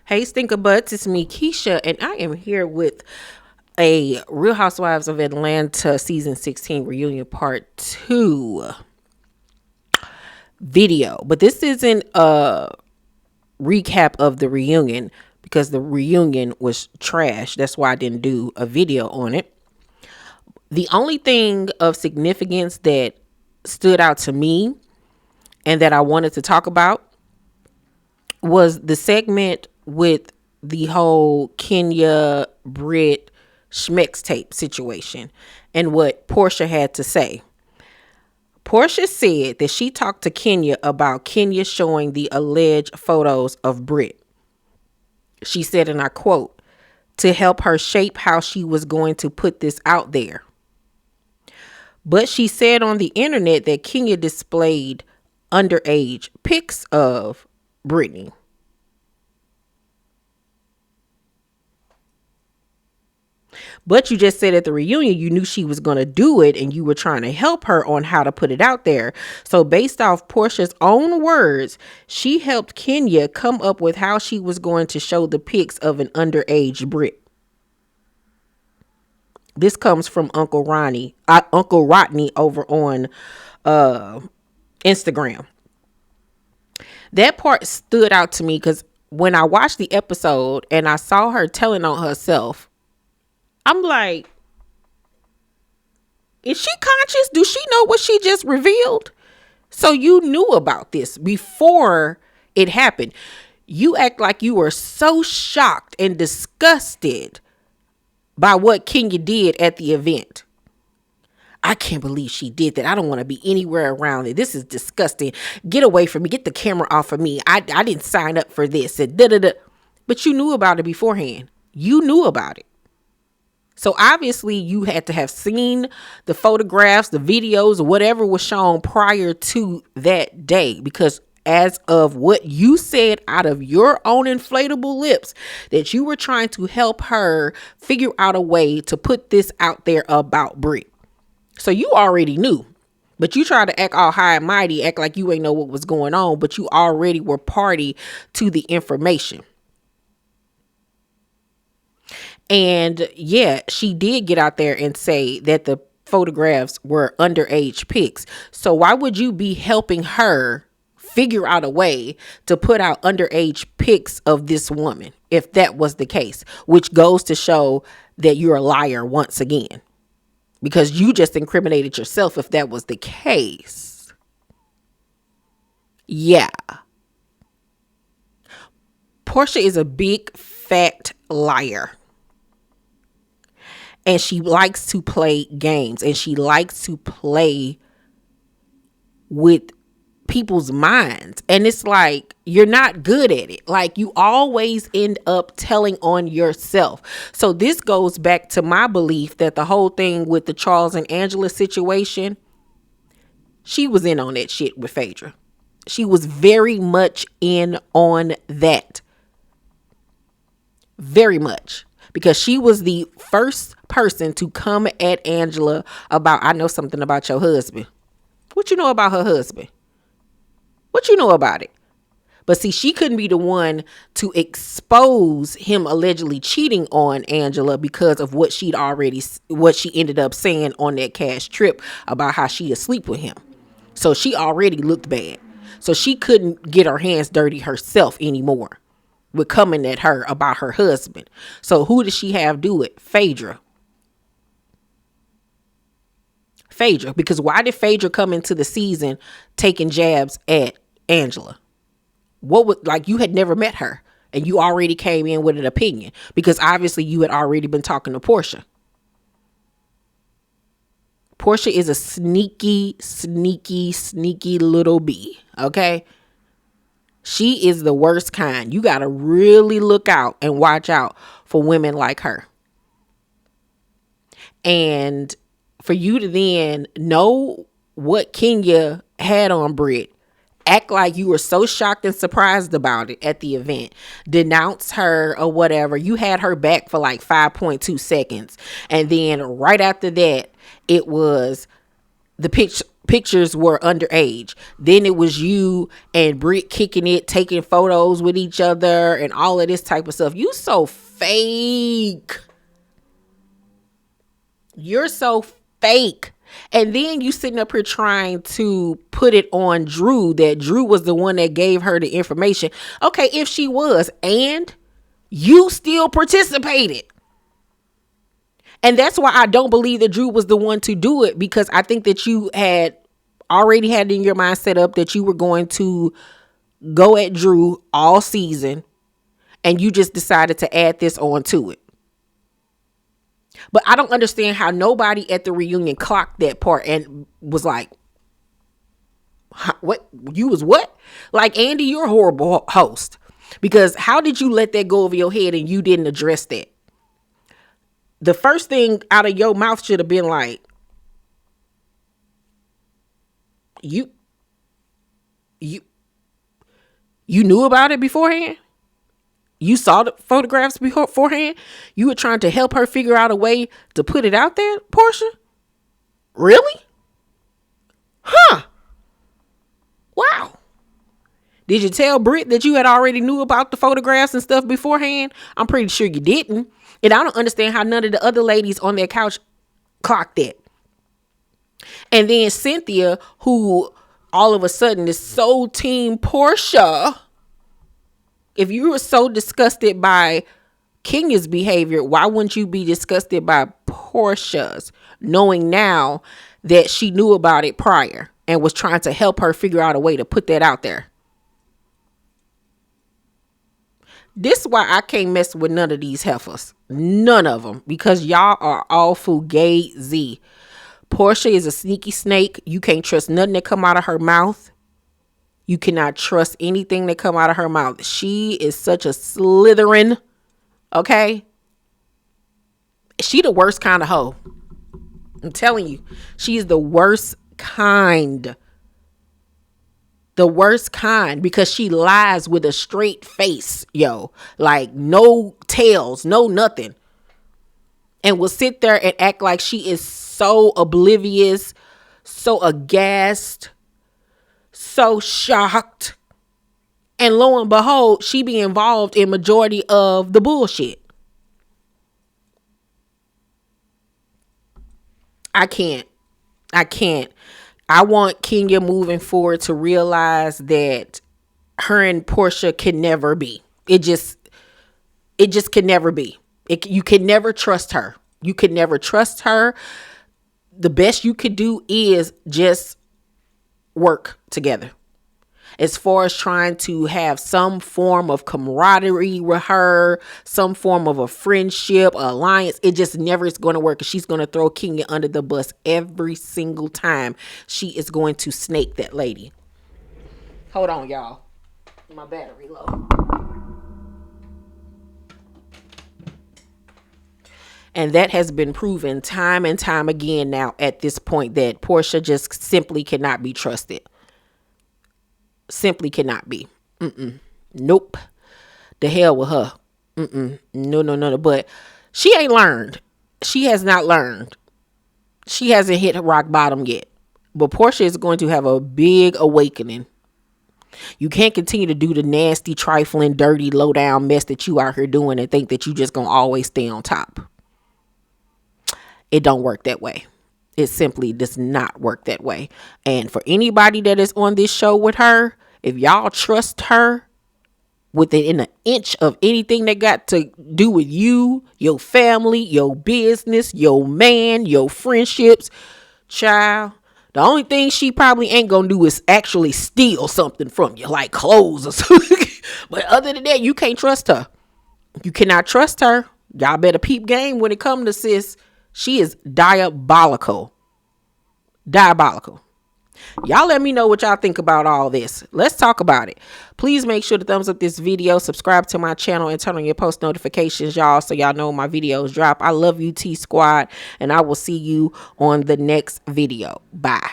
Hey, Stinker Butts, it's me, Keisha, and I am here with a Real Housewives of Atlanta season 16 reunion part 2 video. But this isn't a recap of the reunion because the reunion was trash. That's why I didn't do a video on it. The only thing of significance that stood out to me and that I wanted to talk about was the segment with the whole Kenya Britt Schmex tape situation and what Porsha had to say. Porsha said that she talked to Kenya about Kenya showing the alleged photos of Britt. She said, and I quote, to help her shape how she was going to put this out there. But she said on the internet that Kenya displayed underage pics of Brittany. But you just said at the reunion you knew she was going to do it and you were trying to help her on how to put it out there. So based off Porsha's own words, she helped Kenya come up with how she was going to show the pics of an underage Brit. This comes from Uncle Rodney over on Instagram. That part stood out to me because when I watched the episode and I saw her telling on herself, I'm like, is she conscious? Do she know what she just revealed? So you knew about this before it happened. You act like you were so shocked and disgusted by what Kenya did at the event. I can't believe she did that. I don't want to be anywhere around it. This is disgusting. Get away from me. Get the camera off of me. I didn't sign up for this. And But you knew about it beforehand. You knew about it. So obviously you had to have seen the photographs, the videos, whatever was shown prior to that day, because as of what you said out of your own inflatable lips, that you were trying to help her figure out a way to put this out there about Brie. So you already knew, but you tried to act all high and mighty, act like you ain't know what was going on, but you already were party to the information. And yeah, she did get out there and say that the photographs were underage pics. So why would you be helping her figure out a way to put out underage pics of this woman if that was the case, which goes to show that you're a liar once again, because you just incriminated yourself if that was the case. Yeah. Porsha is a big fat liar. And she likes to play games, and she likes to play with people's minds. And it's like, you're not good at it. Like, you always end up telling on yourself. So this goes back to my belief that the whole thing with the Charles and Angela situation, she was in on that shit with Phaedra. She was very much in on that. Very much. Because she was the first person to come at Angela about, I know something about your husband. What you know about her husband? What you know about it? But see, she couldn't be the one to expose him allegedly cheating on Angela because of what she ended up saying on that cash trip about how she asleep with him. So she already looked bad. So she couldn't get her hands dirty herself anymore with coming at her about her husband. So who does she have do it? Phaedra. Because why did Phaedra come into the season taking jabs at Angela? What was, like, you had never met her and you already came in with an opinion because obviously you had already been talking to Porsha. Porsha is a sneaky little bee. Okay. She is the worst kind. You got to really look out and watch out for women like her. And for you to then know what Kenya had on Britt, act like you were so shocked and surprised about it at the event, denounce her or whatever. You had her back for like 5.2 seconds. And then right after that, it was the pictures were underage. Then it was you and Britt kicking it, taking photos with each other and all of this type of stuff. You so fake. You're so fake. And then you sitting up here trying to put it on Drew, that Drew was the one that gave her the information. Okay, if she was, and you still participated. And that's why I don't believe that Drew was the one to do it, because I think that you had already had in your mind set up that you were going to go at Drew all season, and you just decided to add this on to it. But I don't understand how nobody at the reunion clocked that part and was like, what? You was what? Like, Andy, you're a horrible host, because how did you let that go over your head and you didn't address that? The first thing out of your mouth should have been like, you knew about it beforehand? You saw the photographs beforehand? You were trying to help her figure out a way to put it out there, Porsha? Really? Huh. Wow. Did you tell Britt that you had already knew about the photographs and stuff beforehand? I'm pretty sure you didn't. And I don't understand how none of the other ladies on their couch clocked it. And then Cynthia, who all of a sudden is so team Porsha. If you were so disgusted by Kenya's behavior, why wouldn't you be disgusted by Porsha's, knowing now that she knew about it prior and was trying to help her figure out a way to put that out there? This is why I can't mess with none of these heifers. None of them. Because y'all are all fugazi. Porsha is a sneaky snake. You can't trust nothing that come out of her mouth. You cannot trust anything that come out of her mouth. She is such a Slytherin. Okay? She the worst kind of hoe. I'm telling you. She is the worst kind. The worst kind, because she lies with a straight face, yo. Like no tails, no nothing. And will sit there and act like she is so oblivious, so aghast, so shocked. And lo and behold, she be involved in majority of the bullshit. I can't. I want Kenya moving forward to realize that her and Porsha can never be. It just can never be. You can never trust her. You can never trust her. The best you could do is just work together. As far as trying to have some form of camaraderie with her, some form of a friendship, alliance, it just never is going to work. She's going to throw Kenya under the bus every single time. She is going to snake that lady. Hold on, y'all. My battery low. And that has been proven time and time again now at this point, that Porsha just simply cannot be trusted. Simply cannot be. Nope. The hell with her. No. But she ain't learned. She has not learned. She hasn't hit rock bottom yet. But Porsha is going to have a big awakening. You can't continue to do the nasty, trifling, dirty, low down mess that you out here doing and think that you just gonna always stay on top. It don't work that way. It simply does not work that way. And for anybody that is on this show with her, if y'all trust her within an inch of anything that got to do with you, your family, your business, your man, your friendships, child, the only thing she probably ain't gonna do is actually steal something from you, like clothes or something. But other than that, you can't trust her. You cannot trust her. Y'all better peep game when it comes to sis. She is diabolical. Diabolical. Y'all let me know what y'all think about all this. Let's talk about it. Please make sure to thumbs up this video, subscribe to my channel, and turn on your post notifications, y'all, so y'all know when my videos drop. I love you, T Squad, and I will see you on the next video. Bye.